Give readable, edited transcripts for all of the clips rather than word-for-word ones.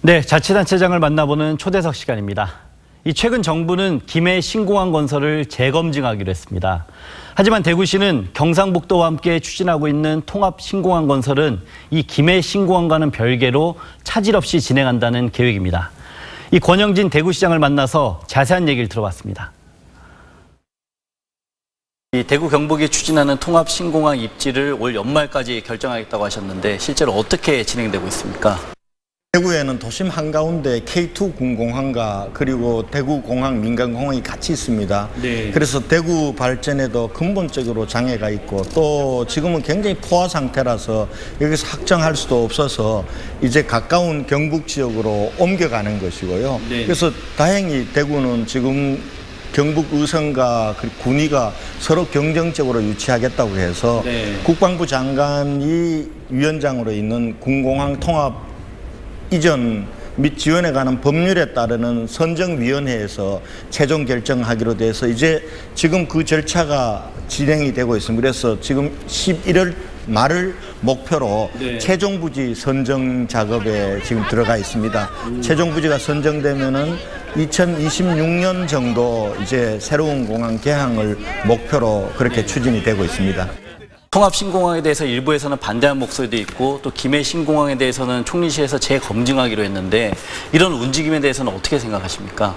네, 자치단체장을 만나보는 초대석 시간입니다. 최근 정부는 김해 신공항 건설을 재검증하기로 했습니다. 하지만 대구시는 경상북도와 함께 추진하고 있는 통합 신공항 건설은 이 김해 신공항과는 별개로 차질 없이 진행한다는 계획입니다. 권영진 대구시장을 만나서 자세한 얘기를 들어봤습니다. 대구 경북이 추진하는 통합 신공항 입지를 올 연말까지 결정하겠다고 하셨는데 실제로 어떻게 진행되고 있습니까? 대구에는 도심 한가운데 K2 군공항과 그리고 대구공항 민간공항이 같이 있습니다. 네. 그래서 대구 발전에도 근본적으로 장애가 있고 또 지금은 굉장히 포화 상태라서 여기서 확정할 수도 없어서 이제 가까운 경북 지역으로 옮겨가는 것이고요. 네. 그래서 다행히 대구는 지금 경북 의성과 군위가 서로 경쟁적으로 유치하겠다고 해서 네. 국방부 장관이 위원장으로 있는 군공항 통합 이전 및 지원에 관한 법률에 따르는 선정위원회에서 최종 결정하기로 돼서 이제 지금 그 절차가 진행이 되고 있습니다. 그래서 지금 11월 말을 목표로 네. 최종 부지 선정 작업에 지금 들어가 있습니다. 최종 부지가 선정되면은 2026년 정도 이제 새로운 공항 개항을 목표로 그렇게 추진이 되고 있습니다. 통합 신공항에 대해서 일부에서는 반대하는 목소리도 있고 또 김해 신공항에 대해서는 총리실에서 재검증하기로 했는데 이런 움직임에 대해서는 어떻게 생각하십니까?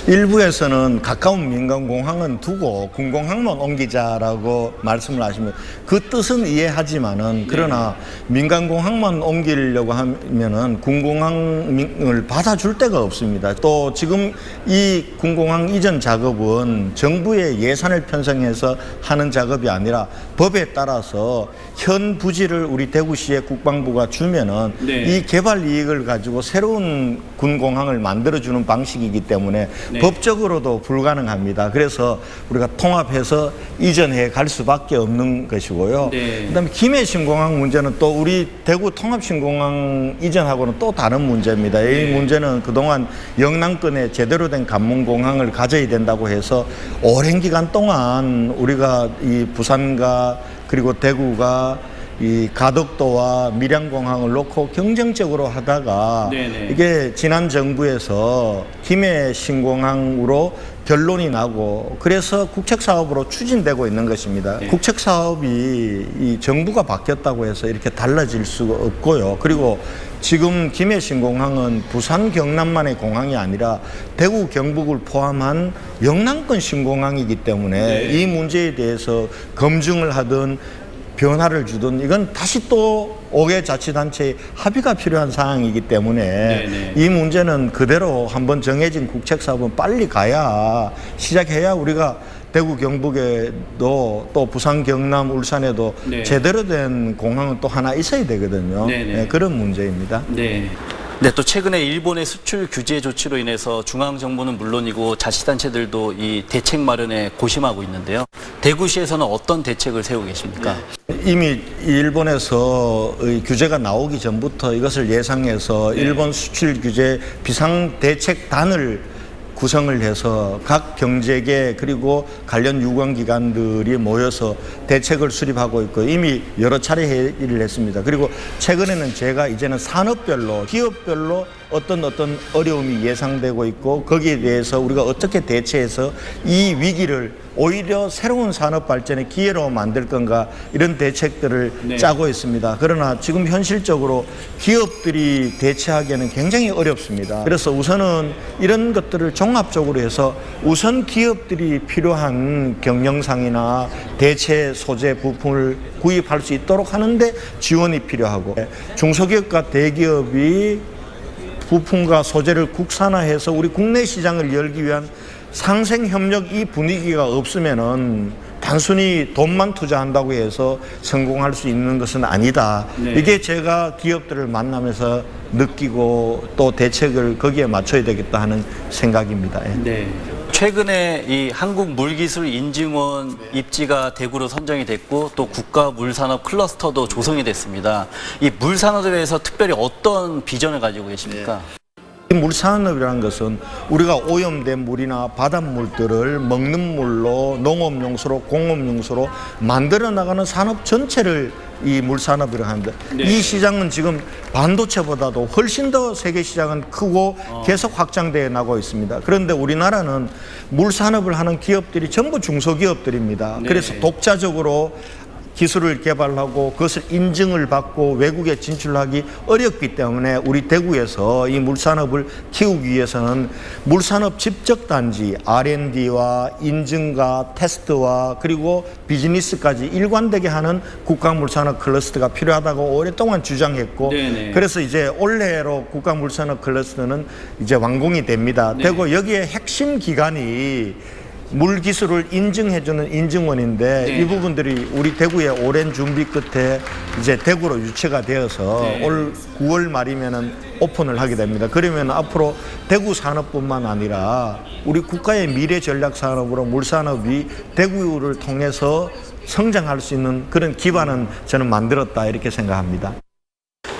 일부에서는 가까운 민간공항은 두고 군공항만 옮기자라고 말씀을 하시면 그 뜻은 이해하지만은 그러나 민간공항만 옮기려고 하면은 군공항을 받아줄 데가 없습니다. 또 지금 이 군공항 이전 작업은 정부의 예산을 편성해서 하는 작업이 아니라 법에 따라서 현 부지를 우리 대구시의 국방부가 주면은 이 개발 이익을 가지고 새로운 군공항을 만들어주는 방식이기 때문에 법적으로도 불가능합니다. 그래서 우리가 통합해서 이전해 갈 수밖에 없는 것이고요. 그다음에 김해 신공항 문제는 또 우리 대구 통합 신공항 이전하고는 또 다른 문제입니다. 이 문제는 그동안 영남권에 제대로 된 관문공항을 가져야 된다고 해서 오랜 기간 동안 우리가 이 부산과 그리고 대구가 이 가덕도와 밀양공항을 놓고 경쟁적으로 하다가 이게 지난 정부에서 김해 신공항으로 결론이 나고 그래서 국책사업으로 추진되고 있는 것입니다. 국책사업이 이 정부가 바뀌었다고 해서 이렇게 달라질 수가 없고요. 그리고 지금 김해 신공항은 부산 경남만의 공항이 아니라 대구 경북을 포함한 영남권 신공항이기 때문에 이 문제에 대해서 검증을 하든 변화를 주든 이건 다시 또 5개 자치단체의 합의가 필요한 사항이기 때문에 이 문제는 그대로 한번 정해진 국책사업은 빨리 가야 시작해야 우리가 대구 경북에도 또 부산 경남 울산에도 제대로 된 공항은 또 하나 있어야 되거든요. 그런 문제입니다. 네, 또 최근에 일본의 수출 규제 조치로 인해서 중앙정부는 물론이고 자치단체들도 이 대책 마련에 고심하고 있는데요. 대구시에서는 어떤 대책을 세우고 계십니까? 이미 일본에서 규제가 나오기 전부터 이것을 예상해서 일본 수출 규제 비상대책단을 구성을 해서 각 경제계 그리고 관련 유관기관들이 모여서 대책을 수립하고 있고 이미 여러 차례 회의를 했습니다. 그리고 최근에는 제가 이제는 산업별로 기업별로 어떤 어려움이 예상되고 있고 거기에 대해서 우리가 어떻게 대처해서 이 위기를 오히려 새로운 산업 발전의 기회로 만들 건가 이런 대책들을 짜고 있습니다. 그러나 지금 현실적으로 기업들이 대처하기에는 굉장히 어렵습니다. 그래서 우선은 이런 것들을 종합적으로 해서 우선 기업들이 필요한 경영상이나 대체 소재 부품을 구입할 수 있도록 하는데 지원이 필요하고 중소기업과 대기업이 부품과 소재를 국산화해서 우리 국내 시장을 열기 위한 상생협력 이 분위기가 없으면은 단순히 돈만 투자한다고 해서 성공할 수 있는 것은 아니다. 이게 제가 기업들을 만나면서 느끼고 또 대책을 거기에 맞춰야 되겠다 하는 생각입니다. 최근에 이 한국물기술인증원 입지가 대구로 선정이 됐고 또 국가물산업 클러스터도 조성이 됐습니다. 이 물산업에 대해서 특별히 어떤 비전을 가지고 계십니까? 이 물산업이라는 것은 우리가 오염된 물이나 바닷물들을 먹는 물로 농업용수로 공업용수로 만들어 나가는 산업 전체를 이 물산업이라고 하는데 이 시장은 지금 반도체보다도 훨씬 더 세계 시장은 크고 계속 확장되어 나가고 있습니다. 그런데 우리나라는 물산업을 하는 기업들이 전부 중소기업들입니다. 그래서 독자적으로 기술을 개발하고 그것을 인증을 받고 외국에 진출하기 어렵기 때문에 우리 대구에서 이 물산업을 키우기 위해서는 물산업 집적단지 R&D와 인증과 테스트와 그리고 비즈니스까지 일관되게 하는 국가물산업 클러스터가 필요하다고 오랫동안 주장했고 그래서 이제 올해로 국가물산업 클러스터는 이제 완공이 됩니다. 되고 여기에 핵심 기관이 물 기술을 인증해주는 인증원인데 이 부분들이 우리 대구의 오랜 준비 끝에 이제 대구로 유치가 되어서 올 9월 말이면은 오픈을 하게 됩니다. 그러면 앞으로 대구 산업뿐만 아니라 우리 국가의 미래 전략 산업으로 물산업이 대구를 통해서 성장할 수 있는 그런 기반은 저는 만들었다 이렇게 생각합니다.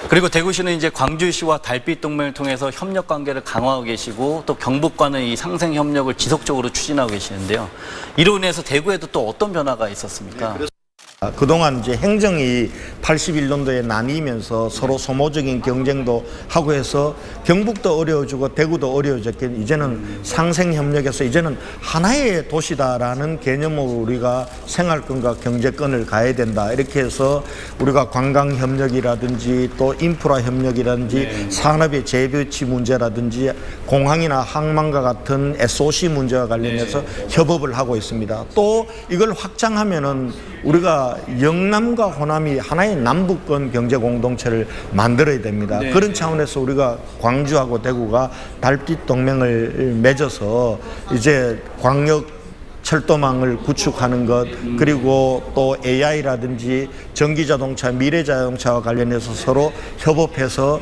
그리고 대구시는 이제 광주시와 달빛 동맹을 통해서 협력 관계를 강화하고 계시고 또 경북과는 이 상생 협력을 지속적으로 추진하고 계시는데요. 이로 인해서 대구에도 또 어떤 변화가 있었습니까? 그동안 이제 행정이 81년도에 나뉘면서 서로 소모적인 경쟁도 하고 해서 경북도 어려워지고 대구도 어려워졌기 이제는 상생협력에서 이제는 하나의 도시다라는 개념으로 우리가 생활권과 경제권을 가야 된다. 이렇게 해서 우리가 관광협력이라든지 또 인프라협력이라든지 산업의 재배치 문제라든지 공항이나 항만과 같은 SOC 문제와 관련해서 협업을 하고 있습니다. 또 이걸 확장하면은 우리가 영남과 호남이 하나의 남북권 경제 공동체를 만들어야 됩니다. 그런 차원에서 우리가 광주하고 대구가 달빛 동맹을 맺어서 이제 광역 철도망을 구축하는 것 그리고 또 AI라든지 전기자동차, 미래자동차와 관련해서 서로 협업해서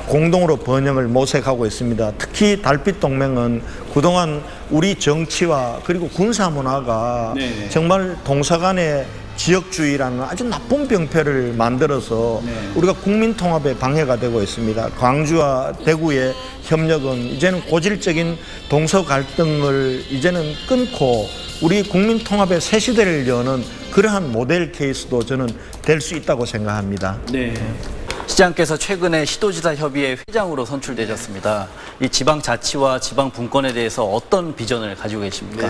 공동으로 번영을 모색하고 있습니다. 특히 달빛 동맹은 그동안 우리 정치와 그리고 군사문화가 정말 동서간의 지역주의라는 아주 나쁜 병폐를 만들어서 우리가 국민통합에 방해가 되고 있습니다. 광주와 대구의 협력은 이제는 고질적인 동서 갈등을 이제는 끊고 우리 국민통합의 새 시대를 여는 그러한 모델 케이스도 저는 될 수 있다고 생각합니다. 시장께서 최근에 시도지사 협의회 회장으로 선출되셨습니다. 이 지방자치와 지방분권에 대해서 어떤 비전을 가지고 계십니까?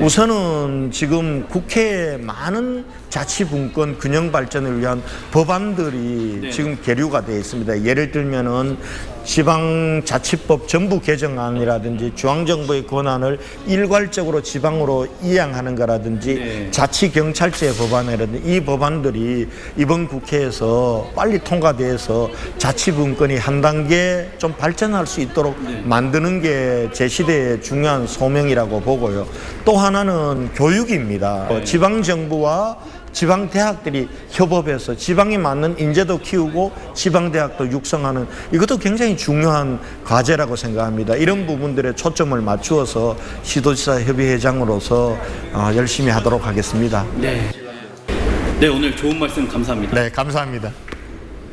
우선은 지금 국회에 많은 자치분권 균형 발전을 위한 법안들이 지금 계류가 되어 있습니다. 예를 들면은 지방자치법 전부 개정안이라든지 중앙정부의 권한을 일괄적으로 지방으로 이양하는 거라든지 자치경찰제 법안이라든지 이 법안들이 이번 국회에서 빨리 통과돼서 자치분권이 한 단계 좀 발전할 수 있도록 만드는 게 제 시대의 중요한 소명이라고 보고요. 또 하나는 교육입니다. 지방정부와 지방대학들이 협업해서 지방에 맞는 인재도 키우고 지방대학도 육성하는 이것도 굉장히 중요한 과제라고 생각합니다. 이런 부분들에 초점을 맞추어서 시도지사 협의회장으로서 열심히 하도록 하겠습니다. 네, 오늘 좋은 말씀 감사합니다. 네, 감사합니다.